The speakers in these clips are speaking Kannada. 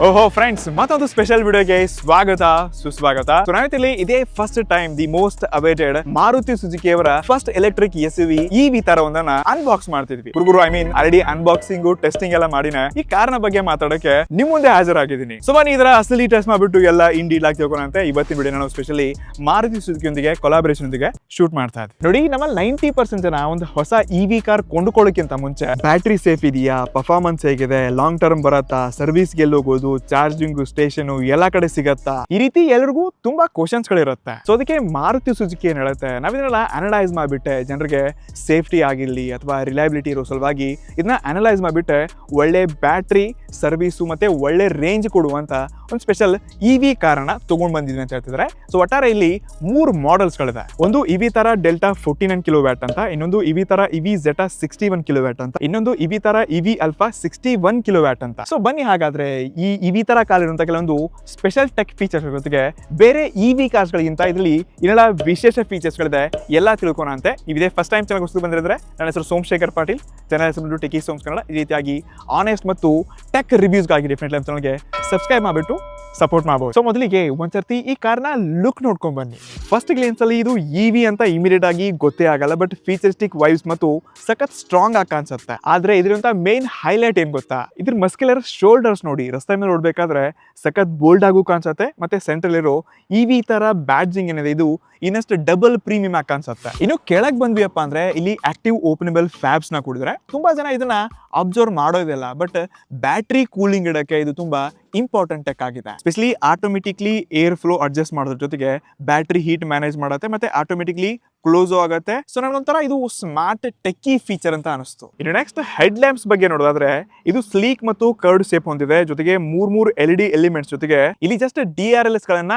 ಓಹೋ ಫ್ರೆಂಡ್ಸ್, ಮತ್ತೊಂದು ಸ್ಪೆಷಲ್ ವಿಡಿಯೋಗೆ ಸ್ವಾಗತ ಸುಸ್ವಾಗತ. ನಾವಿಲ್ಲಿ ಇದೇ first time the most awaited Maruti Suzuki ಅವರ ಫಸ್ಟ್ ಎಲೆಕ್ಟ್ರಿಕ್ ಎಸ್ಯುವಿ ಇವಿ ತರವೊಂದನ್ನ ಅನ್ಬಾಕ್ಸ್ ಮಾಡ್ತಿದ್ವಿ. ಹುಡುಗರು ಆಲ್ರೆಡಿ ಅನ್ಬಾಕ್ಸಿಂಗ್ ಟೆಸ್ಟಿಂಗ್ ಎಲ್ಲ ಮಾಡಿನ ಈ ಕಾರ್ನ ಬಗ್ಗೆ ಮಾತಾಡಕ್ಕೆ ನಿಮ್ ಮುಂದೆ ಹಾಜರಾಗಿದ್ದೀನಿ. ಸೊ ಬನ್ನಿ ಇದರ ಅಸಲಿ ಟೆಸ್ಟ್ ಮಾಡ್ಬಿಟ್ಟು ಎಲ್ಲ ಇನ್ ಡೀಲ್ ಆಗಿ ತಿಳ್ಕೊಳ್ಳೋಣ. ಇವತ್ತಿನ ವಿಡಿಯೋ ನಾವು ಸ್ಪೆಷಲಿ ಮಾರುತಿ ಸುಜುಕಿ ಒಂದಿಗೆ ಕೊಲಾಬರೇಷನ್ ಒಂದಿಗೆ ಶೂಟ್ ಮಾಡ್ತಾ ಇದ್ವಿ. ನೋಡಿ, ನಮ್ಮಲ್ಲಿ 90% ಜನ ಒಂದು ಹೊಸ ಇವಿ ಕಾರ್ ಕೊಂಡುಕೊಳ್ಳೋಕ್ಕಿಂತ ಮುಂಚೆ ಬ್ಯಾಟ್ರಿ ಸೇಫ್ ಇದೆಯಾ, ಪರ್ಫಾರ್ಮೆನ್ಸ್ ಹೇಗಿದೆ, ಲಾಂಗ್ ಟರ್ಮ್ ಬರತ್ತಾ, ಸರ್ವಿಸ್ ಗೆಲ್ಲೋಗೋದು, ಚಾರ್ಜಿಂಗ್ ಸ್ಟೇಷನ್ ಎಲ್ಲಾ ಕಡೆ ಸಿಗತ್ತಾ, ಈ ರೀತಿ ಎಲ್ಲರಿಗೂ ತುಂಬಾ ಕ್ವಶನ್ಸ್ ಗಳಿರುತ್ತೆ. ಸೊ ಅದಕ್ಕೆ ಮಾರುತಿ ಸುಜುಕಿ ಏನ್ ಹೇಳುತ್ತೆ, ನಾವಿದನ್ನೆಲ್ಲ ಅನಲೈಸ್ ಮಾಡ್ಬಿಟ್ಟೆ ಜನರಿಗೆ ಸೇಫ್ಟಿ ಆಗಿರ್ಲಿ ಅಥವಾ ರಿಲಯಬಿಲಿಟಿ ಇರೋ ಸಲುವಾಗಿ ಇದನ್ನ ಅನಲೈಸ್ ಮಾಡ್ಬಿಟ್ಟೆ ಒಳ್ಳೆ ಬ್ಯಾಟ್ರಿ ಸರ್ವಿಸು ಮತ್ತೆ ಒಳ್ಳೆ ರೇಂಜ್ ಕೊಡುವಂತ ಒಂದು ಸ್ಪೆಷಲ್ ಇವಿ ಕಾರನ್ನ ತಗೊಂಡ್ ಬಂದಿದ್ದೀನಿ ಅಂತ ಹೇಳ್ತಿದ್ದಾರೆ. ಸೊ ಒಟ್ಟಾರೆ ಇಲ್ಲಿ 3 ಮಾಡೆಲ್ಸ್ ಗಳಿದೆ. ಒಂದು ಇವಿ ತರ ಡೆಲ್ಟಾ 49 ಕಿಲೋ ವ್ಯಾಟ್ ಅಂತ, ಇನ್ನೊಂದು ಇವಿ ತರ ಇವಿ ಜೆಟಾ 61 ಕಿಲೋ ವ್ಯಾಟ್ ಅಂತ, ಇನ್ನೊಂದು ಇವಿ ತರ ಇವಿ ಅಲ್ಫಾ 61 ಕಿಲೋ ವ್ಯಾಟ್ ಅಂತ. ಸೊ ಬನ್ನಿ ಹಾಗಾದ್ರೆ ಈ ಇವಿ ತರ ಕಾರ್ ಇರುವಂತ ಕೆಲವೊಂದು ಸ್ಪೆಷಲ್ ಟೆಕ್ ಫೀಚರ್ಸ್ ಜೊತೆಗೆ ಬೇರೆ ಇವಿ ಕಾರ್ಸ್ ಗಳಿಗಿಂತ ಇದರಲ್ಲಿ ಏನೆಲ್ಲ ವಿಶೇಷ ಫೀಚರ್ಸ್ ಗಳಿದೆ ಎಲ್ಲ ತಿಳ್ಕೋಣ ಅಂತೆ. ಇದೇ ಫಸ್ಟ್ ಟೈಮ್ ಚಾನಲ್ ಹೊಸದು ಬಂದಿದ್ರೆ, ನನ್ನ ಹೆಸರು ಸೋಮಶೇಖರ್ ಪಾಟೀಲ್, ಚಾನಲ್ ಹೆಸರು ಟೆಕಿ ಸೋಮ್ಸ್ ಕನ್ನಡ. ಈ ರೀತಿಯಾಗಿ ಆನೆಸ್ಟ್ ಮತ್ತು ಟೆಕ್ ರಿವ್ಯೂಸ್ಗಾಗಿ ಡೆಫಿನೆಟ್ಲಿ ನಮ್ಮ ಚಾನಲ್ಗೆ ಸಬ್ಸ್ಕ್ರೈಬ್ ಮಾಡಿಬಿಟ್ಟು ಸಪೋರ್ಟ್ ಮಾಡಬಹುದು. ಸೊ ಮೊದಲಿಗೆ ಒಂದ್ಸರ್ತಿ ಈ ಕಾರ್ನ ಲುಕ್ ನೋಡ್ಕೊಂಡ್ ಬನ್ನಿ. ಫಸ್ಟ್ ಗ್ಲೇನ್ಸ್ ಅಲ್ಲಿ ಇದು ಇವಿ ಅಂತ ಇಮಿಡಿಯೇಟ್ ಆಗಿ ಗೊತ್ತೇ ಆಗಲ್ಲ, ಬಟ್ ಫ್ಯೂಚರಿಸ್ಟಿಕ್ ವೈಬ್ಸ್ ಮತ್ತು ಸಖತ್ ಸ್ಟ್ರಾಂಗ್ ಆಗಿ ಕಾಣಿಸುತ್ತೆ. ಆದ್ರೆ ಇದರಿಂದ ಮೇನ್ ಹೈಲೈಟ್ ಏನ್ ಗೊತ್ತಾ, ಇದ್ರ ಮಸ್ಕ್ಯುಲರ್ ಶೋಲ್ಡರ್ಸ್ ನೋಡಿ, ರಸ್ತೆ ಮೇಲೆ ನೋಡ್ಬೇಕಾದ್ರೆ ಸಖತ್ ಬೋಲ್ಡ್ ಆಗು ಕಾಣಿಸುತ್ತೆ. ಮತ್ತೆ ಸೆಂಟ್ರಲ್ ಇರೋ ಇವಿ ತರ ಬ್ಯಾಡ್ಜಿಂಗ್ ಏನಿದೆ ಇದು ಇನ್ನಷ್ಟು ಡಬಲ್ ಪ್ರೀಮಿಯಂ ಆಗಿ ಕಾಣಿಸುತ್ತೆ. ಇನ್ನು ಕೆಳಗೆ ಬಂದ್ವಿಯಪ್ಪ ಅಂದ್ರೆ ಇಲ್ಲಿ ಆಕ್ಟಿವ್ ಓಪನಬಲ್ ಫ್ಯಾಬ್ಸ್ ನ ಕೊಡಿದ್ರೆ ತುಂಬಾ ಜನ ಇದನ್ನ ಅಬ್ಸರ್ವ್ ಮಾಡೋದಿಲ್ಲ, ಬಟ್ ಬ್ಯಾಟ್ರಿ ಕೂಲಿಂಗ್ ಇಡಕ್ಕೆ ಇದು ತುಂಬಾ ಇಂಪಾರ್ಟೆಂಟ್ ಟೆಕ್ ಆಗಿದೆ. Specially automatically air flow adjust ಮಾಡೋದ್ರ ಜೊತೆಗೆ ಬ್ಯಾಟ್ರಿ ಹೀಟ್ ಮ್ಯಾನೇಜ್ ಮಾಡುತ್ತೆ ಮತ್ತೆ ಆಟೋಮೆಟಿಕ್ಲಿ ಕ್ಲೋಸ್ ಆಗುತ್ತೆ. ಸೊ ನನಗೊಂಥರ ಇದು ಸ್ಮಾರ್ಟ್ ಟೆಕ್ಕಿ ಫೀಚರ್ ಅಂತ ಅನಿಸ್ತು. ಇನ್ನು ನೆಕ್ಸ್ಟ್ ಹೆಡ್ ಲ್ಯಾಂಪ್ಸ್ ಬಗ್ಗೆ ನೋಡೋದಾದ್ರೆ ಇದು ಸ್ಲೀಕ್ ಮತ್ತು ಕರ್ಡ್ ಶೇಪ್ ಹೊಂದಿದೆ, ಜೊತೆಗೆ 3 LED ಎಲಿಮೆಂಟ್ಸ್ ಜೊತೆಗೆ ಇಲ್ಲಿ ಜಸ್ಟ್ DRLS ಗಳನ್ನ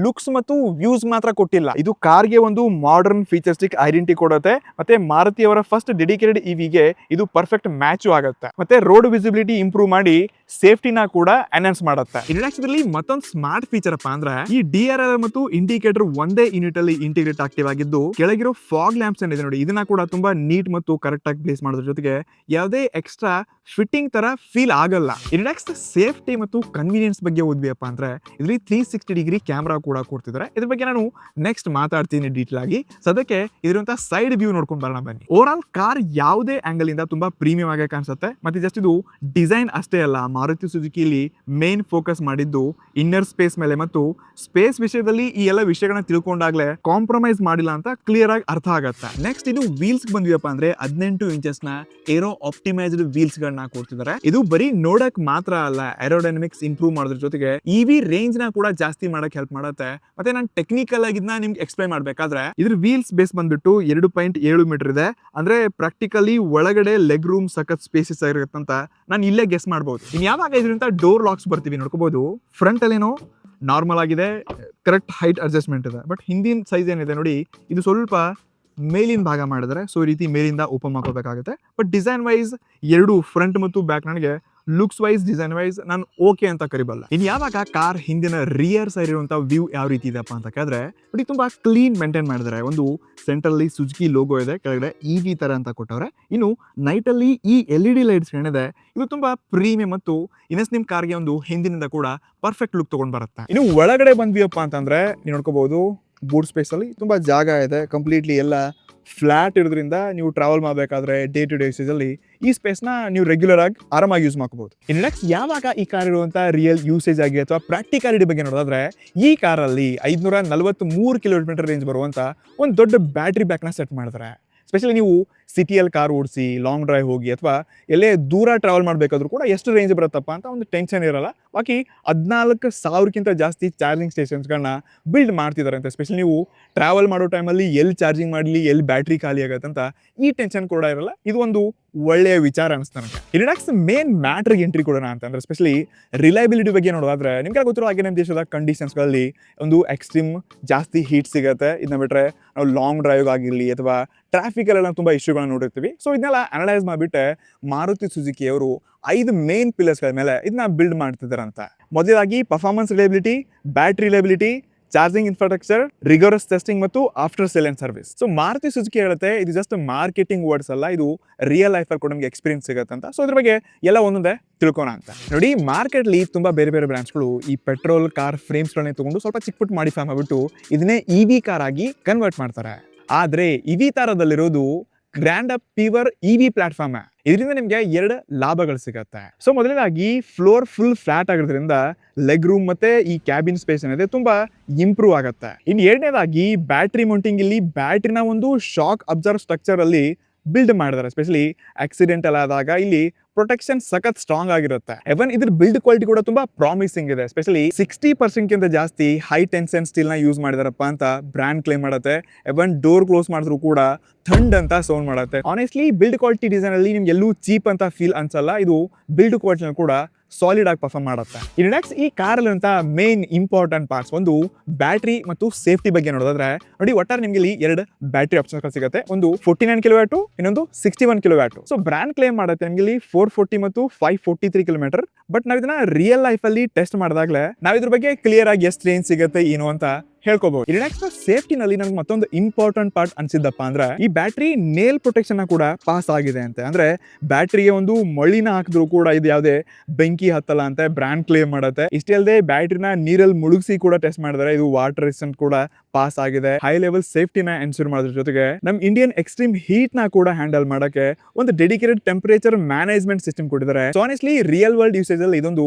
ಲುಕ್ಸ್ ಮತ್ತು ವ್ಯೂಸ್ ಮಾತ್ರ ಕೊಟ್ಟಿಲ್ಲ, ಇದು ಕಾರ್ಗೆ ಒಂದು ಮಾಡರ್ನ್ ಫೀಚರ್ಸ್ಟಿಕ್ ಐಡೆಂಟಿಟಿ ಕೊಡುತ್ತೆ. ಮತ್ತೆ ಮಾರುತಿ ಅವರ ಫಸ್ಟ್ ಡೆಡಿಕೇಟೆಡ್ ಇವಿಗೆ ಇದು ಪರ್ಫೆಕ್ಟ್ ಮ್ಯಾಚ್ ಆಗುತ್ತೆ. ಮತ್ತೆ ರೋಡ್ ವಿಸಿಬಿಲಿಟಿ ಇಂಪ್ರೂವ್ ಮಾಡಿ ಸೇಫ್ಟಿನ ಕೂಡ ಎನ್ಹಾನ್ಸ್ ಮಾಡುತ್ತೆ. ಇನ್ನು ನೆಕ್ಸ್ಟ್ ಇದರಲ್ಲಿ ಮತ್ತೊಂದು ಸ್ಮಾರ್ಟ್ ಫೀಚರ್ ಅಪ್ಪ ಅಂದ್ರೆ ಈ DRL ಮತ್ತು ಇಂಡಿಕೇಟರ್ ಒಂದೇ ಯೂನಿಟ್ ಅಲ್ಲಿ ಇಂಟಿಗ್ರೇಟ್ ಆಕ್ಟಿವ್ ಆಗಿದ್ದು, ಕೆಳಗಿರೋ ಫಾಗ್ ಲ್ಯಾಂಪ್ಸ್ ಏನಿದೆ ನೋಡಿ ಇದನ್ನ ಕೂಡ ತುಂಬಾ ನೀಟ್ ಮತ್ತು ಕರೆಕ್ಟ್ ಆಗಿ ಪ್ಲೇಸ್ ಮಾಡೋದ್ರ ಜೊತೆಗೆ ಯಾವುದೇ ಎಕ್ಸ್ಟ್ರಾ ಫಿಟ್ಟಿಂಗ್ ತರ ಫೀಲ್ ಆಗಲ್ಲ. ಇನ್ನು ನೆಕ್ಸ್ಟ್ ಸೇಫ್ಟಿ ಮತ್ತು ಕನ್ವೀನಿಯನ್ಸ್ ಬಗ್ಗೆ ಓದ್ವಿಯಪ್ಪ ಅಂದ್ರೆ ಇದರಲ್ಲಿ 360 ಡಿಗ್ರಿ ಕ್ಯಾಮ್ರಾ ಕೂಡ ಕೊಡ್ತಿದ್ದಾರೆ. ಇದ್ರ ಬಗ್ಗೆ ನಾನು ನೆಕ್ಸ್ಟ್ ಮಾತಾಡ್ತೀನಿ ಡೀಟೇಲ್ ಆಗಿ. ಸದ್ಯಕ್ಕೆ ಇದರಂತ ಸೈಡ್ ವ್ಯೂ ನೋಡ್ಕೊಂಡು ಬರೋಣ ಬನ್ನಿ. ಓವರ್ ಆಲ್ ಕಾರ್ ಯಾವುದೇ ಆಂಗಲ್ ಇಂದ ತುಂಬಾ ಪ್ರೀಮಿಯಂ ಆಗಿ ಕಾಣಿಸುತ್ತೆ. ಮತ್ತೆ ಜಸ್ಟ್ ಇದು ಡಿಸೈನ್ ಅಷ್ಟೇ ಅಲ್ಲ, ಮಾರುತಿ ಸುಜುಕಿಲಿ ಮೇನ್ ಫೋಕಸ್ ಮಾಡಿದ್ದು ಇನ್ನರ್ ಸ್ಪೇಸ್ ಮೇಲೆ ಮತ್ತು ಸ್ಪೇಸ್ ವಿಷಯದಲ್ಲಿ ಈ ಎಲ್ಲ ವಿಷಯಗಳನ್ನ ತಿಳ್ಕೊಂಡಾಗ್ಲೇ ಕಾಂಪ್ರಮೈಸ್ ಮಾಡಿಲ್ಲ ಅಂತ ಕ್ಲಿಯರ್ ಆಗಿ ಅರ್ಥ ಆಗತ್ತೆ. ನೆಕ್ಸ್ಟ್ ಇದು ವೀಲ್ಸ್ ಬಂದ್ವಿಯಪ್ಪ ಅಂದ್ರೆ 18 ಇಂಚಸ್ ನ ಏರೋ ಆಪ್ಟಿಮೈಸ್ಡ್ ವೀಲ್ಸ್ ಗಳನ್ನ ಕೊಡ್ತಿದ್ದಾರೆ. ಇದು ಬರೀ ನೋಡಕ್ ಮಾತ್ರ ಅಲ್ಲ, ಏರೋಡೈನಮಿಕ್ಸ್ ಇಂಪ್ರೂವ್ ಮಾಡೋದ್ರ ಜೊತೆಗೆ ಇವಿ ರೇಂಜ್ ನ ಕೂಡ ಜಾಸ್ತಿ ಮಾಡಕ್ ಹೆಲ್ಪ್ ಮಾಡುತ್ತೆ. ಮತ್ತೆ ನಾನು ಟೆಕ್ನಿಕಲ್ ಆಗಿ ಇದನ್ನ ನಿಮ್ಗೆ ಎಕ್ಸ್ಪ್ಲೈನ್ ಮಾಡ್ಬೇಕಾದ್ರೆ ಇದ್ರ ವೀಲ್ಸ್ ಬೇಸ್ ಬಂದ್ಬಿಟ್ಟು 2.7 ಮೀಟರ್ ಇದೆ. ಅಂದ್ರೆ ಪ್ರಾಕ್ಟಿಕಲಿ ಒಳಗಡೆ ಲೆಗ್ ರೂಮ್ ಸಖತ್ ಸ್ಪೇಸಸ್ ಆಗಿರುತ್ತೆ ಅಂತ ನಾನು ಇಲ್ಲೇ ಗೆಸ್ ಮಾಡಬಹುದು. ಇನ್ ಯಾವಾಗ ಇದರಿಂದ ಡೋರ್ ಲಾಕ್ಸ್ ಬರ್ತೀವಿ ನೋಡ್ಕೋಬಹುದು, ಫ್ರಂಟ್ ಅಲ್ಲಿ ಏನೋ ನಾರ್ಮಲ್ ಆಗಿದೆ, ಕರೆಕ್ಟ್ ಹೈಟ್ ಅಡ್ಜಸ್ಟ್ಮೆಂಟ್ ಇದೆ. ಬಟ್ ಹಿಂದಿನ ಸೈಜ್ ಏನಿದೆ ನೋಡಿ ಇದು ಸ್ವಲ್ಪ ಮೇಲಿನ ಭಾಗ ಮಾಡಿದ್ರೆ, ಸೊ ಈ ರೀತಿ ಮೇಲಿಂದ ಓಪನ್ ಮಾಡ್ಕೋಬೇಕಾಗುತ್ತೆ. ಬಟ್ ಡಿಸೈನ್ ವೈಸ್ ಎರಡು ಫ್ರಂಟ್ ಮತ್ತು ಬ್ಯಾಕ್ ನನಗೆ ಲುಕ್ಸ್ ವೈಸ್ ಡಿಸೈನ್ ವೈಸ್ ನಾನು ಓಕೆ ಅಂತ ಕರಿಬಲ್ಲ. ಇನ್ನು ಯಾವಾಗ ಕಾರ್ ಹಿಂದಿನ ರಿಯರ್ ಸೈಡ್ ಇರುವಂತ ವ್ಯೂ ಯಾವ ರೀತಿ ಇದೆಪ್ಪ ಅಂತ ಕೇಳಿದ್ರೆ ನೋಡಿ ತುಂಬಾ ಕ್ಲೀನ್ ಮೇಂಟೈನ್ ಮಾಡಿದ್ದಾರೆ. ಒಂದು ಸೆಂಟ್ರಲ್ಲಿ ಸುಜುಕಿ ಲೋಗೋ ಇದೆ, ಕೆಳಗಡೆ ಇವಿ ತರ ಅಂತ ಕೊಟ್ಟವ್ರೆ. ಇನ್ನು ನೈಟ್ ಅಲ್ಲಿ ಈ LED ಲೈಟ್ಸ್ ಏನಿದೆ ಇದು ತುಂಬಾ ಪ್ರೀಮಿಯಂ ಮತ್ತು ಇನ್ನಷ್ಟು ನಿಮ್ ಕಾರ್ಗೆ ಒಂದು ಹಿಂದಿನಿಂದ ಕೂಡ ಪರ್ಫೆಕ್ಟ್ ಲುಕ್ ತಗೊಂಡ್ ಬರುತ್ತೆ. ಇನ್ನು ಒಳಗಡೆ ಬಂದ್ವಿಯಪ್ಪ ಅಂತಂದ್ರೆ ನೀವು ನೋಡ್ಕೋಬಹುದು ಬೂಟ್ ಸ್ಪೇಸ್ ಅಲ್ಲಿ ತುಂಬಾ ಜಾಗ ಇದೆ. ಕಂಪ್ಲೀಟ್ಲಿ ಎಲ್ಲ ಫ್ಲಾಟ್ ಇರೋದ್ರಿಂದ ನೀವು ಟ್ರಾವೆಲ್ ಮಾಡಬೇಕಾದ್ರೆ ಡೇ ಟು ಡೇ ಯೂಸೇಜ್ ಅಲ್ಲಿ ಈ ಸ್ಪೇಸ್ ನ ನೀವು ರೆಗ್ಯುಲರ್ ಆಗಿ ಆರಾಮಾಗಿ ಯೂಸ್ ಮಾಡ್ಕೋಬಹುದು. ಇನ್ನು ನೆಕ್ಸ್ಟ್ ಯಾವಾಗ ಈ ಕಾರ್ ಇರುವಂತ ರಿಯಲ್ ಯೂಸೇಜ್ ಆಗಿ ಅಥವಾ ಪ್ರಾಕ್ಟಿಕಾಲಿಟಿ ಬಗ್ಗೆ ನೋಡೋದಾದ್ರೆ ಈ ಕಾರಲ್ಲಿ 543 ಕಿಲೋಮೀಟರ್ ರೇಂಜ್ ಬರುವಂತ ಒಂದು ದೊಡ್ಡ ಬ್ಯಾಟ್ರಿ ಬ್ಯಾಕ್ ನ ಸೆಟ್ ಮಾಡಿದ್ದಾರೆ. ಸ್ಪೆಷಲಿ ನೀವು ಸಿಟಿಯಲ್ಲಿ ಕಾರ್ ಓಡಿಸಿ ಲಾಂಗ್ ಡ್ರೈವ್ ಹೋಗಿ ಅಥವಾ ಎಲ್ಲೇ ದೂರ ಟ್ರಾವೆಲ್ ಮಾಡಬೇಕಾದ್ರೂ ಕೂಡ ಎಷ್ಟು ರೇಂಜ್ ಬರುತ್ತಪ್ಪ ಅಂತ ಒಂದು ಟೆನ್ಷನ್ ಇರಲ್ಲ. ಬಾಕಿ 14,000ಕ್ಕಿಂತ ಜಾಸ್ತಿ ಚಾರ್ಜಿಂಗ್ ಸ್ಟೇಷನ್ಸ್ಗಳನ್ನ ಬಿಲ್ಡ್ ಮಾಡ್ತಿದ್ದಾರೆ ಅಂತ. ಸ್ಪೆಷಲಿ ನೀವು ಟ್ರಾವೆಲ್ ಮಾಡೋ ಟೈಮಲ್ಲಿ ಎಲ್ಲಿ ಚಾರ್ಜಿಂಗ್ ಮಾಡಲಿ, ಎಲ್ಲಿ ಬ್ಯಾಟ್ರಿ ಖಾಲಿ ಆಗುತ್ತೆ ಅಂತ ಈ ಟೆನ್ಷನ್ ಕೂಡ ಇರಲ್ಲ. ಇದು ಒಂದು ಒಳ್ಳೆಯ ವಿಚಾರ ಅನಿಸ್ತು ನನಗೆ. ಇನ್ನು ನೆಕ್ಸ್ಟ್ ಮೇನ್ ಮ್ಯಾಟ್ರಿಗೆ ಎಂಟ್ರಿ ಕೊಡೋಣ ಅಂತಂದ್ರೆ ಸ್ಪೆಷಲಿ ರಿಲಯಬಿಲಿಟಿ ಬಗ್ಗೆ ನೋಡೋದಾದ್ರೆ ನಿಮ್ಗೆ ಗೊತ್ತಿರೋ ಹಾಗೆ ನಮ್ಮ ದೇಶದ ಕಂಡೀಷನ್ಸ್ಗಳಲ್ಲಿ ಒಂದು ಎಕ್ಸ್ಟ್ರೀಮ್ ಜಾಸ್ತಿ ಹೀಟ್ ಸಿಗುತ್ತೆ. ಇದನ್ನ ಬಿಟ್ಟರೆ ನಾವು ಲಾಂಗ್ ಡ್ರೈವ್ ಆಗಿರಲಿ ಅಥವಾ ಟ್ರಾಫಿಕಲ್ಲೆಲ್ಲ ತುಂಬ ಇಶ್ಯೂಗಳನ್ನ ನೋಡಿರ್ತೀವಿ. ಸೊ ಇದನ್ನೆಲ್ಲ ಅನಲೈಸ್ ಮಾಡಿಬಿಟ್ಟೆ ಮಾರುತಿ ಸುಜುಕಿ ಅವರು 5 ಮೇನ್ ಪಿಲ್ಲರ್ಸ್ಗಳ ಮೇಲೆ ಇದನ್ನ ಬಿಲ್ಡ್ ಮಾಡ್ತಿದ್ದಾರೆ ಅಂತ. ಮೊದಲಾಗಿ performance reliability, battery reliability, charging infrastructure, rigorous testing ಮತ್ತು after sale and service. So Maruti Suzuki ಹೇಳುತ್ತೆ ಇದು ಜಸ್ಟ್ ಮಾರ್ಕೆಟಿಂಗ್ ವರ್ಡ್ಸ್ ಅಲ್ಲ, ಇದು ರಿಯಲ್ ಲೈಫ್ ಅಲ್ಲಿ ಕೂಡ ನಮಗೆ ಎಕ್ಸ್ಪೀರಿಯನ್ಸ್ ಸಿಗುತ್ತೆ ಅಂತ. ಸೊ ಇದ್ರ ಬಗ್ಗೆ ಎಲ್ಲ ಒಂದೊಂದೇ ತಿಳ್ಕೋಣ ಅಂತ. ನೋಡಿ, ಮಾರ್ಕೆಟ್ಲಿ ತುಂಬಾ ಬೇರೆ ಬೇರೆ ಬ್ರಾಂಡ್ಸ್ಗಳು ಈ ಪೆಟ್ರೋಲ್ ಕಾರ್ ಫ್ರೇಮ್ಸ್ಗಳನ್ನೇ ತಗೊಂಡು ಸ್ವಲ್ಪ ಚಿಕ್ಕ ಪುಟ್ಟ ಮಾಡಿಫೈ ಮಾಡ್ಬಿಟ್ಟು ಇದನ್ನೇ ಇವಿ ಕಾರ್ ಆಗಿ ಕನ್ವರ್ಟ್ ಮಾಡ್ತಾರೆ. ಆದ್ರೆ ಇವಿ ತಾರದಲ್ಲಿರೋದು ground up pure EV platform. ಇದರಿಂದ ನಿಮ್ಗೆ 2 ಲಾಭಗಳು ಸಿಗತ್ತೆ. ಸೊ ಮೊದಲನೇದಾಗಿ ಫ್ಲೋರ್ ಫುಲ್ ಫ್ಲಾಟ್ ಆಗಿರೋದ್ರಿಂದ ಲೆಗ್ ರೂಮ್ ಮತ್ತೆ ಈ ಕ್ಯಾಬಿನ್ ಸ್ಪೇಸ್ ಏನಿದೆ ತುಂಬಾ ಇಂಪ್ರೂವ್ ಆಗುತ್ತೆ. ಇನ್ನು ಎರಡನೇದಾಗಿ ಬ್ಯಾಟ್ರಿ ಮೌಂಟಿಂಗ್, ಇಲ್ಲಿ ಬ್ಯಾಟ್ರಿನ ಒಂದು ಶಾಕ್ ಅಬ್ಸರ್ವ್ ಸ್ಟ್ರಕ್ಚರ್ ಅಲ್ಲಿ ಬಿಲ್ಡ್ ಮಾಡಿದ್ದಾರೆ. ಎಸ್ಪೆಷಲಿ ಆಕ್ಸಿಡೆಂಟಲ್ ಆದಾಗ ಇಲ್ಲಿ ಪ್ರೊಟೆಕ್ಷನ್ ಸಖತ್ ಸ್ಟ್ರಾಂಗ್ ಆಗಿರುತ್ತೆ. ಎವನ್ ಇದ್ರ ಬಿಲ್ಡ್ ಕ್ವಾಲಿಟಿ ಕೂಡ ತುಂಬಾ ಪ್ರಾಮಿಸಿಂಗ್ ಇದೆ. ಎಸ್ಪೆಷಲಿ 60% ಗಿಂತ ಜಾಸ್ತಿ ಹೈ ಟೆನ್ಷನ್ ಸ್ಟೀಲ್ ನ ಯೂಸ್ ಮಾಡಿದಾರಪ್ಪ ಅಂತ ಬ್ರ್ಯಾಂಡ್ ಕ್ಲೇಮ್ ಮಾಡುತ್ತೆ. ಎವನ್ ಡೋರ್ ಕ್ಲೋಸ್ ಮಾಡಿದ್ರು ಕೂಡ ಥಂಡ್ ಅಂತ ಸೌಂಡ್ ಮಾಡುತ್ತೆ. ಆನೆಸ್ಟ್ಲಿ ಬಿಲ್ಡ್ ಕ್ವಾಲಿಟಿ ಡಿಸೈನ್ ಅಲ್ಲಿ ನಿಮ್ಗೆ ಎಲ್ಲೂ ಚೀಪ್ ಅಂತ ಫೀಲ್ ಅನ್ಸಲ್ಲ. ಇದು ಬಿಲ್ಡ್ ಕ್ವಾಲಿಟಿ ಕೂಡ ಸಾಲಿಡ್ ಆಗಿ ಪರ್ಫಾರ್ಮ್ ಮಾಡುತ್ತೆ. ಇನ್ನು ನೆಕ್ಸ್ಟ್ ಈ ಕಾರಲ್ಲಿ ಅಂತ ಮೇನ್ ಇಂಪಾರ್ಟೆಂಟ್ ಪಾರ್ಟ್ಸ್, ಒಂದು ಬ್ಯಾಟ್ರಿ ಮತ್ತು ಸೇಫ್ಟಿ ಬಗ್ಗೆ ನೋಡೋದಾದ್ರೆ ನೋಡಿ, ಒಟ್ಟಾರೆ ನಿಮ್ಗೆ ಇಲ್ಲಿ 2 ಬ್ಯಾಟ್ರಿ ಆಪ್ಷನ್ಸ್ ಸಿಗುತ್ತೆ. ಒಂದು 49 ಕಿಲೋವ್ಯಾಟ್, ಇನ್ನೊಂದು 61 ಕಿಲೋವ್ಯಾಟ್. ಸೊ ಬ್ರ್ಯಾಂಡ್ ಕ್ಲೇಮ್ ಮಾಡುತ್ತೆ ನಿಮ್ಗೆ ಇಲ್ಲಿ 440 ಮತ್ತು 543 ಕಿಲೋಮೀಟರ್. ಬಟ್ ನಾವ್ ಇದನ್ನ ರಿಯಲ್ ಲೈಫ್ ಅಲ್ಲಿ ಟೆಸ್ಟ್ ಮಾಡಿದಾಗಲೇ ನಾವ್ ಇದ್ರ ಬಗ್ಗೆ ಕ್ಲಿಯರ್ ಆಗಿ ಎಷ್ಟು ರೇಂಜ್ ಸಿಗುತ್ತೆ ಏನು ಅಂತ ಹೇಳ್ಕೋಬಹುದು. ಈ ನೆಕ್ಸ್ಟ್ ಸೇಫ್ಟಿನಲ್ಲಿ ನನಗೆ ಮತ್ತೊಂದು ಇಂಪಾರ್ಟೆಂಟ್ ಪಾರ್ಟ್ ಅನ್ಸಿದ್ದಪ್ಪ ಅಂದ್ರೆ ಈ ಬ್ಯಾಟ್ರಿ ನೇಲ್ ಪ್ರೊಟೆಕ್ಷನ್ ಕೂಡ ಪಾಸ್ ಆಗಿದೆ ಅಂತ. ಅಂದ್ರೆ ಬ್ಯಾಟ್ರಿಗೆ ಒಂದು ಮಳ್ಳಿನ ಹಾಕಿದ್ರು ಕೂಡ ಇದು ಯಾವುದೇ ಬೆಂಕಿ ಹತ್ತಲ್ಲ ಅಂತ ಬ್ರ್ಯಾಂಡ್ ಕ್ಲೇಮ್ ಮಾಡುತ್ತೆ. ಇಷ್ಟೇ ಅಲ್ಲದೆ ಬ್ಯಾಟ್ರಿನ ನೀರಲ್ಲಿ ಮುಳುಗಿಸಿ ಕೂಡ ಟೆಸ್ಟ್ ಮಾಡಿದ್ರೆ ಇದು ವಾಟರ್ ರೆಸಿಸ್ಟೆಂಟ್ ಕೂಡ ಪಾಸ್ ಆಗಿದೆ. ಹೈ ಲೆವೆಲ್ ಸೇಫ್ಟಿನ ಎನ್ಶೂರ್ ಮಾಡೋದ್ರ ಜೊತೆಗೆ ನಮ್ ಇಂಡಿಯನ್ ಎಕ್ಸ್ಟ್ರೀಮ್ ಹೀಟ್ ನ ಕೂಡ ಹ್ಯಾಂಡಲ್ ಮಾಡಕ್ಕೆ ಒಂದು ಡೆಡಿಕೇಟೆಡ್ ಟೆಂಪರೇಚರ್ ಮ್ಯಾನೇಜ್ಮೆಂಟ್ ಸಿಸ್ಟಮ್ ಕೊಟ್ಟಿದ್ದಾರೆ. So honestly real world usage ಅಲ್ಲಿ ಇದೊಂದು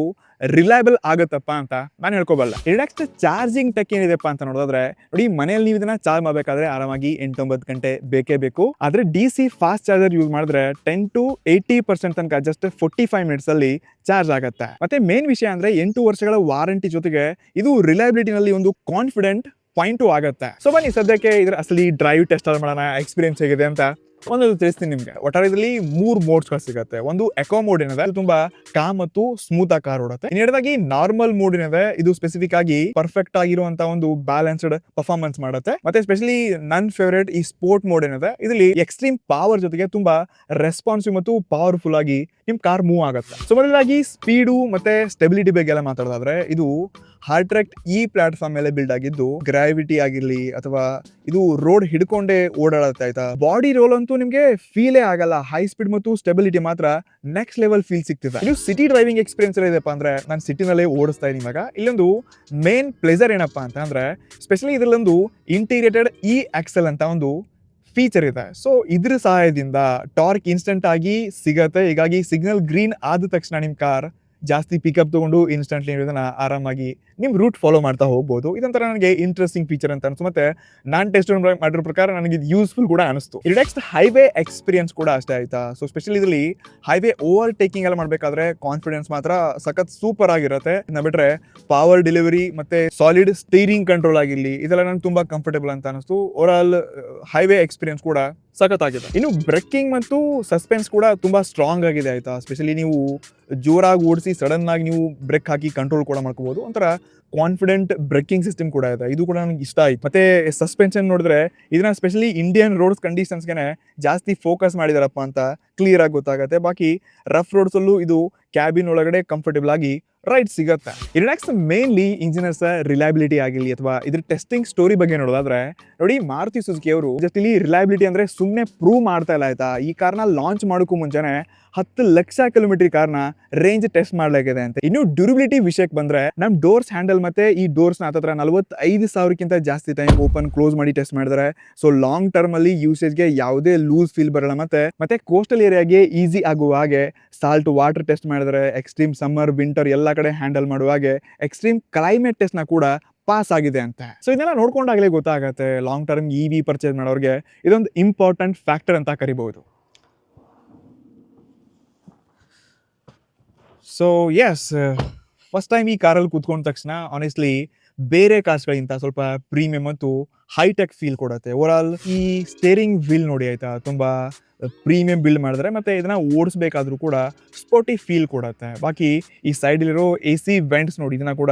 ರಿಲಯಬಲ್ ಆಗತ್ತಪ್ಪ ಅಂತ ನಾನು ಹೇಳ್ಕೋಬಲ್ಲ. ನೆಕ್ಸ್ಟ್ ಚಾರ್ಜಿಂಗ್ ಟೆಕ್ ಏನಿದೆಪ್ಪ ಅಂತ ನೋಡೋದಾದ್ರೆ ನೋಡಿ, ಮನೆಯಲ್ಲಿ ನೀವು ಇದನ್ನ ಚಾರ್ಜ್ ಮಾಡಬೇಕಾದ್ರೆ ಆರಾಮಾಗಿ 8-9 ಗಂಟೆ ಬೇಕೇ ಬೇಕು. ಆದ್ರೆ DC ಫಾಸ್ಟ್ ಚಾರ್ಜರ್ ಯೂಸ್ ಮಾಡಿದ್ರೆ 10 to 80% ತನಕ ಜಸ್ಟ್ 45 ಮಿನಿಟ್ಸ್ ಅಲ್ಲಿ ಚಾರ್ಜ್ ಆಗುತ್ತೆ. ಮತ್ತೆ ಮೇನ್ ವಿಷಯ ಅಂದ್ರೆ 8 ವರ್ಷಗಳ ವಾರಂಟಿ ಜೊತೆಗೆ ಇದು ರಿಲಯಬಿಲಿಟಿನಲ್ಲಿ ಒಂದು ಕಾನ್ಫಿಡೆಂಟ್ ಪಾಯಿಂಟು ಆಗುತ್ತೆ. ಸೊ ಬನ್ನಿ ಸದ್ಯಕ್ಕೆ ಇದ್ರ ಅಸಲಿ ಡ್ರೈವ್ ಟೆಸ್ಟ್ ಮಾಡೋಣ, ಎಕ್ಸ್ಪೀರಿಯನ್ಸ್ ಹೇಗಿದೆ ಅಂತ ಒಂದು ತಿಳಿಸ್ತೀನಿ ನಿಮ್ಗೆ. ಒಟ್ಟಾರೆ ಇದರಲ್ಲಿ 3 ಮೋಡ್ಸ್ಗಳು ಸಿಗುತ್ತೆ. ಒಂದು ಎಕೋ ಮೋಡ್ ಏನಿದೆ ತುಂಬಾ ಕಾಮ್ ಮತ್ತು ಸ್ಮೂತ್ ಆಗಿ ಕಾರ್ ಓಡುತ್ತೆ. ಇನ್ನೆರಡಾಗಿ ನಾರ್ಮಲ್ ಮೋಡ್ ಏನಿದೆ ಇದು ಸ್ಪೆಸಿಫಿಕ್ ಆಗಿ ಪರ್ಫೆಕ್ಟ್ ಆಗಿರುವಂತ ಒಂದು ಬ್ಯಾಲೆನ್ಸ್ಡ್ ಪರ್ಫಾರ್ಮೆನ್ಸ್ ಮಾಡುತ್ತೆ. ಮತ್ತೆ ಸ್ಪೆಷಲಿ ನನ್ ಫೇವರೇಟ್ ಈ ಸ್ಪೋರ್ಟ್ ಮೋಡ್ ಏನಿದೆ ಇದರಲ್ಲಿ ಎಕ್ಸ್ಟ್ರೀಮ್ ಪವರ್ ಜೊತೆಗೆ ತುಂಬಾ ರೆಸ್ಪಾನ್ಸಿವ್ ಮತ್ತು ಪವರ್ಫುಲ್ ಆಗಿ ನಿಮ್ ಕಾರ್ ಮೂವ್ ಆಗುತ್ತೆ. ಸೊ ಮೊದಲಾಗಿ ಸ್ಪೀಡು ಮತ್ತೆ ಸ್ಟೆಬಿಲಿಟಿ ಬಗ್ಗೆ ಎಲ್ಲ ಮಾತಾಡೋದಾದ್ರೆ ಇದು ಹಾರ್ಟ್ರೆಕ್ಟ್ ಈ ಪ್ಲಾಟ್ಫಾರ್ಮ್ ಮೇಲೆ ಬಿಲ್ಡ್ ಆಗಿದ್ದು ಗ್ರಾವಿಟಿ ಆಗಿರ್ಲಿ ಅಥವಾ ಇದು ರೋಡ್ ಹಿಡ್ಕೊಂಡೇ ಓಡಾಡುತ್ತೆ ಆಯ್ತಾ. ಬಾಡಿ ರೋಲ್ ಅಂತೂ ನಿಮ್ಗೆ ಫೀಲೇ ಆಗಲ್ಲ. ಹೈ ಸ್ಪೀಡ್ ಮತ್ತು ಸ್ಟೆಬಿಲಿಟಿ ಮಾತ್ರ ನೆಕ್ಸ್ಟ್ ಲೆವೆಲ್ ಫೀಲ್ ಸಿಗ್ತಿದೆ. ಇದು ಸಿಟಿ ಡ್ರೈವಿಂಗ್ ಎಕ್ಸ್ಪೀರಿಯನ್ಸ್ ಇದೆಪ್ಪ ಅಂದ್ರೆ ನಾನು ಸಿಟಿನಲ್ಲೇ ಓಡಿಸ್ತಾ ಇದೀನಿ ಇವಾಗ. ಇಲ್ಲೊಂದು ಮೇನ್ ಪ್ಲೆಜರ್ ಏನಪ್ಪಾ ಅಂತ ಅಂದ್ರೆ ಸ್ಪೆಷಲಿ ಇದರಲ್ಲೊಂದು ಇಂಟಿಗ್ರೇಟೆಡ್ ಇ ಆಕ್ಸೆಲ್ ಅಂತ ಒಂದು ಫೀಚರ್ ಇದೆ. ಸೊ ಇದ್ರ ಸಹಾಯದಿಂದ ಟಾರ್ಕ್ ಇನ್ಸ್ಟೆಂಟ್ ಆಗಿ ಸಿಗತ್ತೆ. ಹೀಗಾಗಿ ಸಿಗ್ನಲ್ ಗ್ರೀನ್ ಆದ ತಕ್ಷಣ ನಿಮ್ ಕಾರ್ ಜಾಸ್ತಿ ಪಿಕಪ್ ತಗೊಂಡು ಇನ್ಸ್ಟೆಂಟ್ಲಿ ಇದನ್ನ ಆರಾಮಾಗಿ ನಿಮ್ ರೂಟ್ ಫಾಲೋ ಮಾಡ್ತಾ ಹೋಗ್ಬೋದು. ಇದೊಂಥರ ನನಗೆ ಇಂಟ್ರೆಸ್ಟಿಂಗ್ ಫೀಚರ್ ಅಂತ ಅನಿಸ್ತು. ಮತ್ತೆ ನಾನು ಟೆಸ್ಟ್ ಮಾಡಿರೋ ಪ್ರಕಾರ ನನಗೆ ಇದು ಯೂಸ್ಫುಲ್ ಕೂಡ ಅನಿಸ್ತು. ಇದು ನೆಕ್ಸ್ಟ್ ಹೈವೇ ಎಕ್ಸ್ಪೀರಿಯನ್ಸ್ ಕೂಡ ಅಷ್ಟೇ ಆಯ್ತಾ. ಸೊ ಸ್ಪೆಷಲಿ ಇದರಲ್ಲಿ ಹೈವೇ ಓವರ್ ಟೇಕಿಂಗ್ ಎಲ್ಲ ಮಾಡ್ಬೇಕಾದ್ರೆ ಕಾನ್ಫಿಡೆನ್ಸ್ ಮಾತ್ರ ಸಖತ್ ಸೂಪರ್ ಆಗಿರುತ್ತೆ. ಇನ್ನ ಬಿಟ್ರೆ ಪವರ್ ಡೆಲಿವರಿ ಮತ್ತೆ ಸಾಲಿಡ್ ಸ್ಟೀರಿಂಗ್ ಕಂಟ್ರೋಲ್ ಆಗಿರ್ಲಿ ಇದೆಲ್ಲ ನನಗೆ ತುಂಬಾ ಕಂಫರ್ಟೇಬಲ್ ಅಂತ ಅನಿಸ್ತು. ಓವರ್ ಆಲ್ ಹೈವೇ ಎಕ್ಸ್ಪೀರಿಯನ್ಸ್ ಕೂಡ ಸಖತ್ ಆಗಿದೆ. ಇನ್ನು ಬ್ರೇಕಿಂಗ್ ಮತ್ತು ಸಸ್ಪೆನ್ಸ್ ಕೂಡ ತುಂಬಾ ಸ್ಟ್ರಾಂಗ್ ಆಗಿದೆ ಆಯ್ತಾ. ಸ್ಪೆಷಲಿ ನೀವು ಜೋರಾಗಿ ಓಡಿಸಿ ಸಡನ್ ಆಗಿ ನೀವು ಬ್ರೇಕ್ ಹಾಕಿ ಕಂಟ್ರೋಲ್ ಕೂಡ ಮಾಡ್ಕೋಬಹುದು. ಒಂಥರ ಕಾನ್ಫಿಡೆಂಟ್ ಬ್ರೇಕಿಂಗ್ ಸಿಸ್ಟಮ್ ಕೂಡ ಇದೆ. ಇದು ಕೂಡ ನನಗೆ ಇಷ್ಟ ಆಯ್ತು. ಮತ್ತೆ ಸಸ್ಪೆನ್ಷನ್ ನೋಡಿದ್ರೆ ಇದನ್ನ ಸ್ಪೆಷಲಿ ಇಂಡಿಯನ್ ರೋಡ್ಸ್ ಕಂಡೀಷನ್ಸ್ಗೆ ಜಾಸ್ತಿ ಫೋಕಸ್ ಮಾಡಿದಾರಪ್ಪ ಅಂತ ಕ್ಲಿಯರ್ ಆಗಿ ಗೊತ್ತಾಗುತ್ತೆ. ಬಾಕಿ ರಫ್ ರೋಡ್ಸ್ ಅಲ್ಲೂ ಇದು ಕ್ಯಾಬಿನ್ ಒಳಗಡೆ ಕಂಫರ್ಟೇಬಲ್ ಆಗಿ ರೈಡ್ ಸಿಗುತ್ತೆ. ಇದು ನೆಕ್ಸ್ಟ್ ಮೇನ್ಲಿ ಇಂಜಿನಿಯರ್ಸ್ ರಿಲಯಬಿಲಿಟಿ ಆಗಿರಲಿ ಅಥವಾ ಇದ್ರ ಟೆಸ್ಟಿಂಗ್ ಸ್ಟೋರಿ ಬಗ್ಗೆ ನೋಡೋದಾದ್ರೆ ನೋಡಿ, ಮಾರುತಿ ಸುಜುಕಿ ಅವರು ಜಸ್ಟ್ ಇಲ್ಲಿ ರಿಲಯಬಿಲಿಟಿ ಅಂದ್ರೆ ಸುಮ್ಮನೆ ಪ್ರೂವ್ ಮಾಡ್ತಾ ಇಲ್ಲ ಆಯ್ತಾ. ಈ ಕಾರ್ನ ಲಾಂಚ್ ಮಾಡೋಕ್ಕೂ ಮುಂಚೆನೆ 10 ಲಕ್ಷ ಕಿಲೋಮೀಟರ್ ಕಾರ್ನ ರೇಂಜ್ ಟೆಸ್ಟ್ ಮಾಡಲಾಗಿದೆ ಅಂತ. ಇನ್ನು ಡ್ಯೂರಬಿಲಿಟಿ ವಿಷಯಕ್ಕೆ ಬಂದ್ರೆ ನಮ್ ಡೋರ್ಸ್ ಹ್ಯಾಂಡಲ್ ಮತ್ತೆ ಈ ಡೋರ್ಸ್ ನ 45,000ಕ್ಕಿಂತ ಜಾಸ್ತಿ ಟೈಮ್ ಓಪನ್ ಕ್ಲೋಸ್ ಮಾಡಿ ಟೆಸ್ಟ್ ಮಾಡಿದ್ರೆ. ಸೊ ಲಾಂಗ್ ಟರ್ಮ್ ಅಲ್ಲಿ ಯೂಸೇಜ್ಗೆ ಯಾವುದೇ ಲೂಸ್ ಫೀಲ್ ಬರಲ್ಲ. ಮತ್ತೆ ಕೋಸ್ಟಲ್ ಏರಿಯಾಗೆ ಈಸಿ ಆಗುವ ಹಾಗೆ ಸಾಲ್ಟ್ ವಾಟರ್ ಟೆಸ್ಟ್ ಮಾಡಿದ್ರೆ, ಎಕ್ಸ್ಟ್ರೀಮ್ ಸಮ್ಮರ್ ವಿಂಟರ್ ಎಲ್ಲ ಕಡೆ ಹ್ಯಾಂಡಲ್ ಮಾಡುವ ಹಾಗೆ ಎಕ್ಸ್ಟ್ರೀಮ್ ಕ್ಲೈಮೇಟ್ ಟೆಸ್ಟ್ ನ ಕೂಡ ಪಾಸ್ ಆಗಿದೆ ಅಂತ. ಸೊ ಇದನ್ನೆಲ್ಲ ನೋಡ್ಕೊಂಡಾಗಲೇ ಗೊತ್ತಾಗುತ್ತೆ ಲಾಂಗ್ ಟರ್ಮ್ EV ಪರ್ಚೇಸ್ ಮಾಡೋರಿಗೆ ಇದೊಂದು ಇಂಪಾರ್ಟೆಂಟ್ ಫ್ಯಾಕ್ಟರ್ ಅಂತ ಕರಿಬಹುದು. ಸೊ ಎಸ್, ಫಸ್ಟ್ ಟೈಮ್ ಈ ಕಾರಲ್ಲಿ ಕೂತ್ಕೊಂಡ ತಕ್ಷಣ ಆನೆಸ್ಟ್ಲಿ ಬೇರೆ ಕಾರ್ಸ್ಗಳಿಂತ ಸ್ವಲ್ಪ ಪ್ರೀಮಿಯಂ ಮತ್ತು ಹೈಟೆಕ್ ಫೀಲ್ ಕೊಡುತ್ತೆ. ಓವರ್ ಆಲ್ ಈ ಸ್ಟೇರಿಂಗ್ ವೀಲ್ ನೋಡಿ ಆಯ್ತಾ, ತುಂಬಾ ಪ್ರೀಮಿಯಂ ಬಿಲ್ಡ್ ಮಾಡಿದ್ರೆ. ಮತ್ತೆ ಇದನ್ನ ಓಡಿಸ್ಬೇಕಾದ್ರೂ ಕೂಡ ಸ್ಪೋರ್ಟಿ ಫೀಲ್ ಕೊಡುತ್ತೆ. ಬಾಕಿ ಈ ಸೈಡಲ್ಲಿರೋ AC ವೆಂಟ್ಸ್ ನೋಡಿ, ಇದನ್ನ ಕೂಡ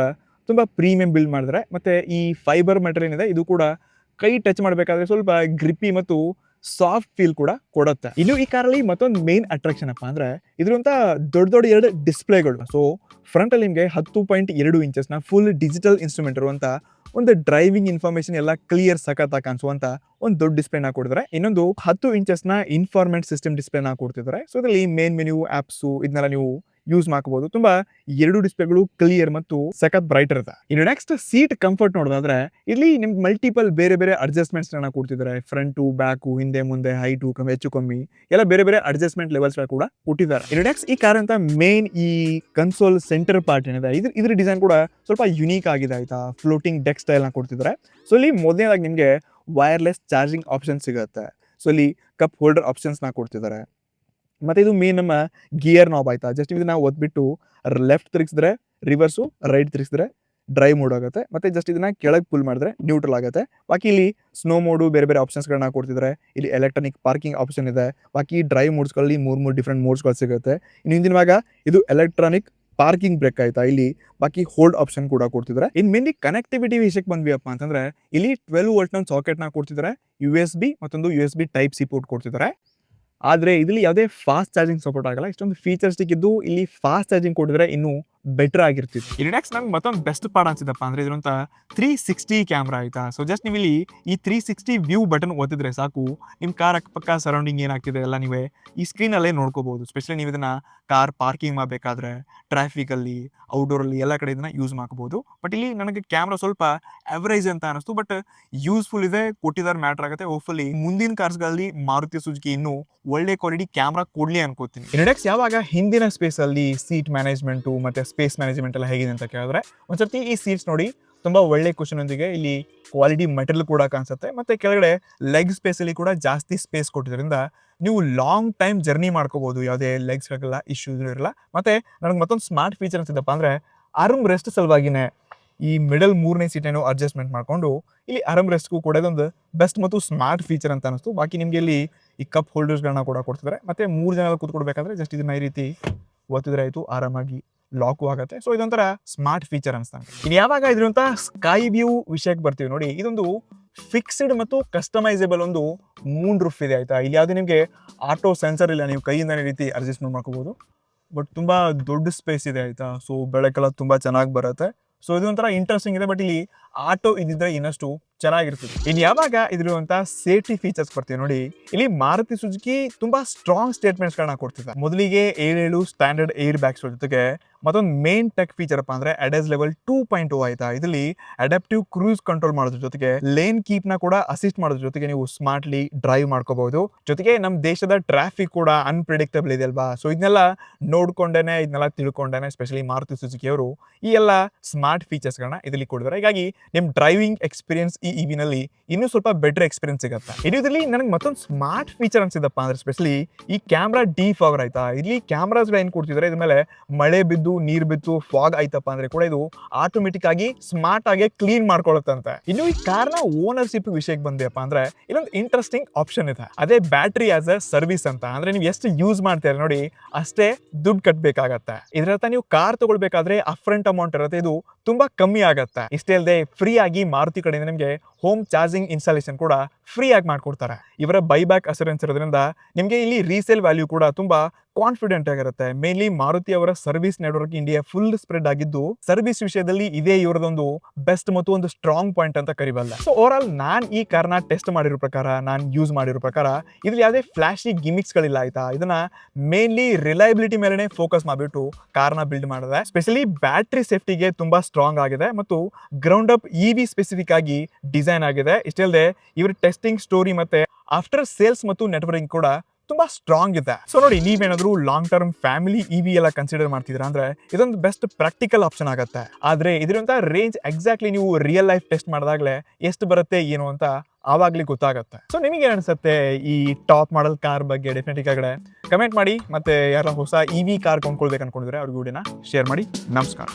ತುಂಬಾ ಪ್ರೀಮಿಯಂ ಬಿಲ್ಡ್ ಮಾಡಿದ್ರೆ. ಮತ್ತೆ ಈ ಫೈಬರ್ ಮೆಟೀರಿಯಲ್ ಏನಿದೆ ಇದು ಕೂಡ ಕೈ ಟಚ್ ಮಾಡಬೇಕಾದ್ರೆ ಸ್ವಲ್ಪ ಗ್ರಿಪ್ಪಿ ಮತ್ತು ಸಾಫ್ಟ್ ಫೀಲ್ ಕೂಡ ಕೊಡುತ್ತೆ. ಇನ್ನು ಈ ಕಾರಲ್ಲಿ ಮತ್ತೊಂದು ಮೇನ್ ಅಟ್ರಾಕ್ಷನ್ ಅಪ್ಪ ಅಂದ್ರೆ ಇದ್ರಂತ ದೊಡ್ಡ 2 ಡಿಸ್ಪ್ಲೇಗಳು. ಸೊ ಫ್ರಂಟ್ ಅಲ್ಲಿ ನಿಮಗೆ 10.2 ಇಂಚಸ್ ನ ಫುಲ್ ಡಿಜಿಟಲ್ ಇನ್ಸ್ಟ್ರೂಮೆಂಟ್ ಇರುವಂತ ಒಂದು ಡ್ರೈವಿಂಗ್ ಇನ್ಫಾರ್ಮೇಶನ್ ಎಲ್ಲ ಕ್ಲಿಯರ್ ಸಖತ್ತಾಗಿ ಕಾಣಿಸುವಂತ ಒಂದು ದೊಡ್ಡ ಡಿಸ್ಪ್ಲೇನ ಕೊಡ್ತಿದ್ದಾರೆ. ಇನ್ನೊಂದು 10 ಇಂಚಸ್ನ ಇನ್ಫಾರ್ಮೆಂಟ್ ಸಿಸ್ಟಮ್ ಡಿಸ್ಪ್ಲೇನ ಕೊಡ್ತಿದ್ದಾರೆ. ಸೊ ಇದರಲ್ಲಿ ಮೇನ್ ಮೆನ್ಯೂ, ಆಪ್ಸ್ ಇದನ್ನೆಲ್ಲ ನೀವು ಯೂಸ್ ಮಾಡಬಹುದು. ತುಂಬಾ ಎರಡು ಡಿಸ್ಪ್ಲೇಗಳು ಕ್ಲಿಯರ್ ಮತ್ತು ಸಖತ್ ಬ್ರೈಟ್ ಇರುತ್ತೆ. ಇನ್ನು ನೆಕ್ಸ್ಟ್ ಸೀಟ್ ಕಂಫರ್ಟ್ ನೋಡೋದಾದ್ರೆ ಇಲ್ಲಿ ನಿಮ್ಗೆ ಮಲ್ಟಿಪಲ್ ಬೇರೆ ಬೇರೆ ಅಡ್ಜಸ್ಟ್ಮೆಂಟ್ಸ್ ಕೊಡ್ತಿದ್ದಾರೆ. ಫ್ರಂಟು, ಬ್ಯಾಕು, ಹಿಂದೆ ಮುಂದೆ, ಹೈಟು ಹೆಚ್ಚು ಕಮ್ಮಿ ಎಲ್ಲ ಬೇರೆ ಬೇರೆ ಅಡ್ಜಸ್ಟ್ಮೆಂಟ್ ಲೆವೆಲ್ಸ್ ಕೂಡ ಕೊಟ್ಟಿದ್ದಾರೆ. ಇನ್ನು ನೆಕ್ಸ್ಟ್ ಈ ಕಾರ್ ಅಂತ ಮೇನ್ ಈ ಕನ್ಸೋಲ್ ಸೆಂಟರ್ ಪಾರ್ಟ್ ಏನಿದೆ ಇದ್ರ ಡಿಸೈನ್ ಕೂಡ ಸ್ವಲ್ಪ ಯುನೀಕ್ ಆಗಿದೆ ಆಯ್ತಾ. ಫ್ಲೋಟಿಂಗ್ ಡೆಕ್ ಸ್ಟೈಲ್ ನ ಕೊಡ್ತಿದ್ದಾರೆ. ಸೊ ಇಲ್ಲಿ ಮೊದಲನೇದಾಗಿ ನಿಮಗೆ ವೈರ್ಲೆಸ್ ಚಾರ್ಜಿಂಗ್ ಆಪ್ಷನ್ ಸಿಗುತ್ತೆ. ಸೊ ಇಲ್ಲಿ ಕಪ್ ಹೋಲ್ಡರ್ ಆಪ್ಷನ್ಸ್ ನ ಕೊಡ್ತಿದ್ದಾರೆ. ಮತ್ತೆ ಇದು ಮೇನ್ ನಮ್ಮ ಗಿಯರ್ ನಾಬ್ ಆಯ್ತಾ. ಜಸ್ಟ್ ಇದನ್ನ ಒತ್ಬಿಟ್ಟು ಲೆಫ್ಟ್ ತಿರುಗಿಸಿದ್ರೆ ರಿವರ್ಸು, ರೈಟ್ ತಿರುಗಿಸಿದ್ರೆ ಡ್ರೈವ್ ಮೋಡ್ ಆಗುತ್ತೆ. ಮತ್ತೆ ಜಸ್ಟ್ ಇದನ್ನ ಕೆಳಗೆ ಪುಲ್ ಮಾಡಿದ್ರೆ ನ್ಯೂಟ್ರಲ್ ಆಗುತ್ತೆ. ಬಾಕಿ ಇಲ್ಲಿ ಸ್ನೋ ಮೋಡು ಬೇರೆ ಬೇರೆ ಆಪ್ಷನ್ಸ್ಗಳನ್ನ ಕೊಡ್ತಿದ್ದಾರೆ. ಇಲ್ಲಿ ಎಲೆಕ್ಟ್ರಾನಿಕ್ ಪಾರ್ಕಿಂಗ್ ಆಪ್ಷನ್ ಇದೆ. ಬಾಕಿ ಡ್ರೈವ್ ಮೋಡ್ಸ್ಗಳಲ್ಲಿ ಮೂರು ಡಿಫ್ರೆಂಟ್ ಮೋಡ್ಸ್ಗಳು ಸಿಗುತ್ತೆ. ಇನ್ನು ಹಿಂದಿನ ಭಾಗ ಇದು ಎಲೆಕ್ಟ್ರಾನಿಕ್ ಪಾರ್ಕಿಂಗ್ ಬ್ರೇಕ್ ಆಯ್ತಾ. ಇಲ್ಲಿ ಬಾಕಿ ಹೋಲ್ಡ್ ಆಪ್ಷನ್ ಕೂಡ ಕೊಡ್ತಿದ್ದಾರೆ. ಇನ್ ಮೇನ್ಲಿ ಕನೆಕ್ಟಿವಿಟಿ ವಿಷಯಕ್ಕೆ ಬಂದ್ವಿಯಪ್ಪ ಅಂತಂದ್ರೆ ಇಲ್ಲಿ 12 ವೋಲ್ಟ್ ಸಾಕೆಟ್ ನ ಕೊಡ್ತಿದ್ದಾರೆ. USB ಮತ್ತೊಂದು USB ಟೈಪ್ ಸಿ ಪೋರ್ಟ್ ಕೊಡ್ತಿದ್ದಾರೆ. ಆದರೆ ಇದರಲ್ಲಿ ಯಾವುದೇ ಫಾಸ್ಟ್ ಚಾರ್ಜಿಂಗ್ ಸಪೋರ್ಟ್ ಆಗಲ್ಲ. ಇಷ್ಟೊಂದು ಫೀಚರ್ಸ್ ಸಿಕ್ಕಿದ್ದು ಇಲ್ಲಿ ಫಾಸ್ಟ್ ಚಾರ್ಜಿಂಗ್ ಕೊಟ್ಟಿದ್ರೆ ಇನ್ನೂ ಬೆಟರ್ ಆಗಿರ್ತಿತ್ತು. ಇನ್ನು ನೆಕ್ಸ್ಟ್ ನಂಗೆ ಮತ್ತೊಂದು ಬೆಸ್ಟ್ ಪಾರ್ಟ್ ಅನ್ಸಿದಪ್ಪ ಅಂದ್ರೆ ಇದ್ರಂತ 360 ಕ್ಯಾಮ್ರಾ ಆಯ್ತಾ. ಸೊ ಜಸ್ಟ್ ನೀವು ಇಲ್ಲಿ ಈ 360 ವ್ಯೂ ಬಟನ್ ಒತ್ತಿದ್ರೆ ಸಾಕು, ನಿಮ್ಮ ಕಾರ್ ಅಕ್ಕಪಕ್ಕ ಸರೌಂಡಿಂಗ್ ಏನಾಗ್ತಿದೆ ಎಲ್ಲ ನೀವೇ ಈ ಸ್ಕ್ರೀನಲ್ಲೇ ನೋಡ್ಕೋಬಹುದು. ಸ್ಪೆಷಲಿ ನೀವು ಇದನ್ನ ಕಾರ್ ಪಾರ್ಕಿಂಗ್ ಮಾಡಬೇಕಾದ್ರೆ, ಟ್ರಾಫಿಕಲ್ಲಿ, ಔಟ್ಡೋರಲ್ಲಿ ಎಲ್ಲ ಕಡೆ ಇದನ್ನ ಯೂಸ್ ಮಾಡ್ಕೋಬಹುದು. ಬಟ್ ಇಲ್ಲಿ ನನಗೆ ಕ್ಯಾಮ್ರಾ ಸ್ವಲ್ಪ ಅವರೇಜ್ ಅಂತ ಅನಿಸ್ತು. ಬಟ್ ಯೂಸ್ಫುಲ್ ಇದೆ, ಕೊಟ್ಟಿದ್ದಾರೆ, ಮ್ಯಾಟರ್ ಆಗುತ್ತೆ. ಹೋಪ್ಫುಲಿ ಮುಂದಿನ ಕಾರ್ಸ್ಗಳಲ್ಲಿ ಮಾರುತಿ ಸುಜುಕಿ ಇನ್ನೂ ಒಳ್ಳೆ ಕ್ವಾಲಿಟಿ ಕ್ಯಾಮ್ರಾ ಕೊಡ್ಲಿ ಅನ್ಕೋತೀನಿ. ಇನ್ನು ನೆಕ್ಸ್ಟ್ ಯಾವಾಗ ಹಿಂದಿನ ಸ್ಪೇಸ್ ಅಲ್ಲಿ ಸೀಟ್ ಮ್ಯಾನೇಜ್ಮೆಂಟು ಮತ್ತೆ ಸ್ಪೇಸ್ ಮ್ಯಾನೇಜ್ಮೆಂಟ್ ಎಲ್ಲ ಹೇಗಿದೆ ಅಂತ ಕೇಳಿದ್ರೆ ಒಂದ್ಸರ್ತಿ ಈ ಸೀಟ್ಸ್ ನೋಡಿ ತುಂಬಾ ಒಳ್ಳೆ ಕುಷನ್ ಒಂದಿಗೆ ಇಲ್ಲಿ ಕ್ವಾಲಿಟಿ ಮೆಟೀರಿಯಲ್ ಕೂಡ ಕಾಣಿಸುತ್ತೆ. ಮತ್ತೆ ಕೆಳಗಡೆ ಲೆಗ್ ಸ್ಪೇಸ್ ಅಲ್ಲಿ ಕೂಡ ಜಾಸ್ತಿ ಸ್ಪೇಸ್ ಕೊಟ್ಟಿದ್ರಿಂದ ನೀವು ಲಾಂಗ್ ಟೈಮ್ ಜರ್ನಿ ಮಾಡ್ಕೋಬಹುದು. ಯಾವುದೇ ಲೆಗ್ಸ್ಗಳಿಗೆಲ್ಲ ಇಶ್ಯೂಸ್ ಇರಲ್ಲ. ಮತ್ತೆ ನನಗೆ ಮತ್ತೊಂದು ಸ್ಮಾರ್ಟ್ ಫೀಚರ್ ಅನ್ಸಿದಪ್ಪ ಅಂದ್ರೆ ಆರ್ಮ್ ರೆಸ್ಟ್ ಸಲುವಾಗಿನೇ ಈ ಮಿಡಲ್ 3ನೇ ಸೀಟೇನೋ ಅಡ್ಜಸ್ಟ್ಮೆಂಟ್ ಮಾಡ್ಕೊಂಡು ಇಲ್ಲಿ ಆರ್ಮ್ ರೆಸ್ಟ್ಗೂ ಕೂಡ ಇದೊಂದು ಬೆಸ್ಟ್ ಮತ್ತು ಸ್ಮಾರ್ಟ್ ಫೀಚರ್ ಅಂತ ಅನಿಸ್ತು. ಬಾಕಿ ನಿಮಗೆ ಇಲ್ಲಿ ಈ ಕಪ್ ಹೋಲ್ಡರ್ಸ್ಗಳನ್ನ ಕೂಡ ಕೊಡ್ತಿದ್ದಾರೆ. ಮತ್ತೆ 3 ಜನ ಕೂತ್ಕೊಡ್ಬೇಕಾದ್ರೆ ಜಸ್ಟ್ ಇದನ್ನ ಈ ರೀತಿ ಒತ್ತಿದ್ರೆ ಆಯಿತು, ಆರಾಮಾಗಿ ಲಾಕು ಆಗುತ್ತೆ. ಸೊ ಇದೊಂಥರ ಸ್ಮಾರ್ಟ್ ಫೀಚರ್ ಅನಿಸ್ತಾನೆ. ಇನ್ನು ಯಾವಾಗ ಇದ್ರಂತ ಸ್ಕೈ ವ್ಯೂ ವಿಷಯಕ್ಕೆ ಬರ್ತೀವಿ ನೋಡಿ, ಇದೊಂದು ಫಿಕ್ಸ್ಡ್ ಮತ್ತು ಕಸ್ಟಮೈಸೇಬಲ್ ಒಂದು ಮೂನ್ ರೂಫ್ ಇದೆ ಆಯ್ತಾ. ಇಲ್ಲಿ ಯಾವುದೇ ನಿಮಗೆ ಆಟೋ ಸೆನ್ಸರ್ ಇಲ್ಲ, ನೀವು ಕೈಯಿಂದ ಈ ರೀತಿ ಅಡ್ಜಸ್ಟ್ಮೆಂಟ್ ಮಾಡ್ಕೋಬಹುದು. ಬಟ್ ತುಂಬಾ ದೊಡ್ಡ ಸ್ಪೇಸ್ ಇದೆ ಆಯ್ತಾ. ಸೊ ಬೆಳಕೆಲ್ಲ ತುಂಬಾ ಚೆನ್ನಾಗಿ ಬರುತ್ತೆ. ಸೊ ಇದು ಒಂಥರ ಇಂಟ್ರೆಸ್ಟಿಂಗ್ ಇದೆ. ಬಟ್ ಇಲ್ಲಿ ಆಟೋ ಇದ್ದಿದ್ರೆ ಇನ್ನಷ್ಟು ಚೆನ್ನಾಗಿರ್ತದೆ. ಇನ್ನು ಯಾವಾಗ ಇದಿರುವಂತಹ ಸೇಫ್ಟಿ ಫೀಚರ್ಸ್ ಬರ್ತೀವಿ ನೋಡಿ, ಇಲ್ಲಿ ಮಾರುತಿ ಸುಜುಕಿ ತುಂಬಾ ಸ್ಟ್ರಾಂಗ್ ಸ್ಟೇಟ್ಮೆಂಟ್ಸ್ ಗಳನ್ನ ಕೊಡ್ತಿದೆ. ಮೊದಲಿಗೆ 7 ಸ್ಟ್ಯಾಂಡರ್ಡ್ ಏರ್ ಬ್ಯಾಗ್ಸ್ ಜೊತೆಗೆ ಮತ್ತೊಂದು ಮೇನ್ ಟೆಕ್ ಫೀಚರ್ ಅಪ್ಪ ಅಂದ್ರೆ ಅಡೈಸ್ ಲೆವೆಲ್ 2.0 ಆಯ್ತಾ. ಇದರಲ್ಲಿ ಅಡಾಪ್ಟಿವ್ ಕ್ರೂಸ್ ಕಂಟ್ರೋಲ್ ಮಾಡೋದ್ರ ಜೊತೆಗೆ ಲೇನ್ ಕೀಪ್ ನ ಕೂಡ ಅಸಿಸ್ಟ್ ಮಾಡೋದ್ರ ಜೊತೆಗೆ ನೀವು ಸ್ಮಾರ್ಟ್ಲಿ ಡ್ರೈವ್ ಮಾಡ್ಕೋಬಹುದು. ಜೊತೆಗೆ ನಮ್ಮ ದೇಶದ ಟ್ರಾಫಿಕ್ ಕೂಡ ಅನ್ಪ್ರಿಡಿಕ್ಟಬಲ್ ಇದೆ ಅಲ್ವಾ. ಸೊ ಇದನ್ನೆಲ್ಲ ನೋಡ್ಕೊಂಡೇನೆ, ಇದನ್ನೆಲ್ಲ ತಿಳ್ಕೊಂಡೇನೆ ಸ್ಪೆಷಲಿ ಮಾರುತಿ ಸುಜುಕಿ ಅವರು ಈ ಎಲ್ಲ ಸ್ಮಾರ್ಟ್ ಫೀಚರ್ಸ್ ಗಳನ್ನ ಇದರಲ್ಲಿ ಕೊಡಿದ್ದಾರೆ. ಹೀಗಾಗಿ ನಿಮ್ ಡ್ರೈವಿಂಗ್ ಎಕ್ಸ್ಪೀರಿಯನ್ಸ್ ಈ EV ನಲ್ಲಿ ಇನ್ನೂ ಸ್ವಲ್ಪ ಬೆಟರ್ ಎಕ್ಸ್ಪೀರಿಯನ್ಸ್ ಸಿಗುತ್ತೆ. ಇದರಲ್ಲಿ ನನಗೆ ಮತ್ತೊಂದು ಸ್ಮಾರ್ಟ್ ಫೀಚರ್ ಅನ್ಸಿದಪ್ಪ ಅಂದ್ರೆ ಸ್ಪೆಷಲಿ ಈ ಕ್ಯಾಮ್ರಾ ಡಿಫಾಗರ್ ಆಯ್ತಾ. ಇಲ್ಲಿ ಕ್ಯಾಮ್ರಾಸ್ ಏನ್ ಕೊಡ್ತಿದ್ದಾರೆ, ಇದ್ರ ಮೇಲೆ ಮಳೆ ಬಿದ್ದು ನೀರ್ ಬಿದ್ದು ಫಾಗ್ ಆಯ್ತಪ್ಪ ಅಂದ್ರೆ ಕೂಡ ಇದು ಆಟೋಮೆಟಿಕ್ ಆಗಿ ಸ್ಮಾರ್ಟ್ ಆಗಿ ಕ್ಲೀನ್ ಮಾಡ್ಕೊಳ್ಳುತ್ತಂತೆ. ಇನ್ನು ಈ ಕಾರ್ನ ಓನರ್ಶಿಪ್ ವಿಷಯಕ್ಕೆ ಬಂದೆಯಪ್ಪ ಅಂದ್ರೆ ಇಲ್ಲೊಂದು ಇಂಟ್ರೆಸ್ಟಿಂಗ್ ಆಪ್ಷನ್ ಇದೆ. ಅದೇ ಬ್ಯಾಟ್ರಿ ಆಸ್ ಅ ಸರ್ವಿಸ್ ಅಂತ. ಅಂದ್ರೆ ನೀವು ಎಷ್ಟು ಯೂಸ್ ಮಾಡ್ತೀರಾ ನೋಡಿ ಅಷ್ಟೇ ದುಡ್ಡು ಕಟ್ಟಬೇಕಾಗತ್ತೆ. ಇದರರ್ಥ ನೀವು ಕಾರ್ ತಗೊಳ್ಬೇಕಾದ್ರೆ ಅಪ್ಫ್ರಂಟ್ ಅಮೌಂಟ್ ಇರುತ್ತೆ, ಇದು ತುಂಬಾ ಕಮ್ಮಿ ಆಗತ್ತೆ. ಇಷ್ಟೇ ಅಲ್ಲದೆ ಫ್ರೀ ಆಗಿ ಮಾರುತಿ ಕಡೆಯಿಂದ ನಿಮಗೆ ಹೋಮ್ ಚಾರ್ಜಿಂಗ್ ಇನ್ಸ್ಟಾಲೇಷನ್ ಕೂಡ ಫ್ರೀ ಆಗಿ ಮಾಡ್ಕೊಡ್ತಾರೆ. ಇವರ ಬೈಬ್ಯಾಕ್ ಅಸೂರೆನ್ಸ್ ಇರೋದ್ರಿಂದ ನಿಮಗೆ ಇಲ್ಲಿ ರೀಸೇಲ್ ವ್ಯಾಲ್ಯೂ ಕೂಡ ತುಂಬಾ ಕಾನ್ಫಿಡೆಂಟ್ ಆಗಿರುತ್ತೆ. ಮೇನ್ಲಿ ಮಾರುತಿ ಅವರ service network India full spread ಆಗಿದ್ದು ಸರ್ವಿಸ್ ವಿಷಯದಲ್ಲಿ ಇದೇ ಇವರದೊಂದು ಬೆಸ್ಟ್ ಮತ್ತು ಒಂದು ಸ್ಟ್ರಾಂಗ್ ಪಾಯಿಂಟ್ ಅಂತ ಕರಿಬಲ್ಲ. ಸೊ ಓವರ್ ಆಲ್ ನಾನ್ ಈ ಕಾರ್ನ ಟೆಸ್ಟ್ ಮಾಡಿರೋ ಪ್ರಕಾರ, ನಾನು ಯೂಸ್ ಮಾಡಿರೋ ಪ್ರಕಾರ ಇದ್ರಲ್ಲಿ ಯಾವುದೇ ಫ್ಲಾಶಿ ಗಿಮಿಕ್ಸ್ ಗಳಿಲ್ಲ ಆಯ್ತಾ. ಇದನ್ನ ಮೇನ್ಲಿ ರಿಲಯಬಿಲಿಟಿ ಮೇಲೆ ಫೋಕಸ್ ಮಾಡಿಬಿಟ್ಟು ಕಾರ್ನ ಬಿಲ್ಡ್ ಮಾಡಿದೆ. ಸ್ಪೆಷಲಿ ಬ್ಯಾಟ್ರಿ ಸೇಫ್ಟಿಗೆ ತುಂಬಾ ಸ್ಟ್ರಾಂಗ್ ಆಗಿದೆ ಮತ್ತು ಗ್ರೌಂಡ್ ಅಪ್ EV ಸ್ಪೆಸಿಫಿಕ್ ಆಗಿ ಡಿಸೈನ್ ಆಗಿದೆ. ಇಷ್ಟೇ ಅಲ್ಲದೆ ಇವರ ಟೆಸ್ಟಿಂಗ್ ಸ್ಟೋರಿ ಮತ್ತೆ ಆಫ್ಟರ್ ಸೇಲ್ಸ್ ಮತ್ತು ನೆಟ್ವರ್ಕಿಂಗ್ ಕೂಡ ತುಂಬಾ ಸ್ಟ್ರಾಂಗ್ ಇದೆ. ಸೊ ನೋಡಿ, ನೀವೇನಾದ್ರೂ ಲಾಂಗ್ ಟರ್ಮ್ ಫ್ಯಾಮಿಲಿ EV ಎಲ್ಲ ಕನ್ಸಿಡರ್ ಮಾಡ್ತಿದ್ರ ಅಂದ್ರೆ ಇದೊಂದು ಬೆಸ್ಟ್ ಪ್ರಾಕ್ಟಿಕಲ್ ಆಪ್ಷನ್ ಆಗುತ್ತೆ. ಆದ್ರೆ ಇದರಿಂದ ರೇಂಜ್ ಎಕ್ಸಾಕ್ಟ್ಲಿ ನೀವು ರಿಯಲ್ ಲೈಫ್ ಟೆಸ್ಟ್ ಮಾಡಿದಾಗಲೇ ಎಷ್ಟು ಬರುತ್ತೆ ಏನು ಅಂತ ಆವಾಗ್ಲಿ ಗೊತ್ತಾಗುತ್ತೆ. ಸೊ ನಿಮಗೆ ಏನ್ ಅನ್ಸುತ್ತೆ ಈ ಟಾಪ್ ಮಾಡಲ್ ಕಾರ್ ಬಗ್ಗೆ? ಡೆಫಿನೆಟ್ಲಿ ಕೆಳಗಡೆ ಕಮೆಂಟ್ ಮಾಡಿ. ಮತ್ತೆ ಯಾರ ಹೊಸ EV ಕಾರ್ ಕೊಂಡ್ಕೊಳ್ಬೇಕು ಅನ್ಕೊಂಡಿದ್ರೆ ಅವ್ರಿಗೆ ವಿಡಿಯೋನ ಶೇರ್ ಮಾಡಿ. ನಮಸ್ಕಾರ.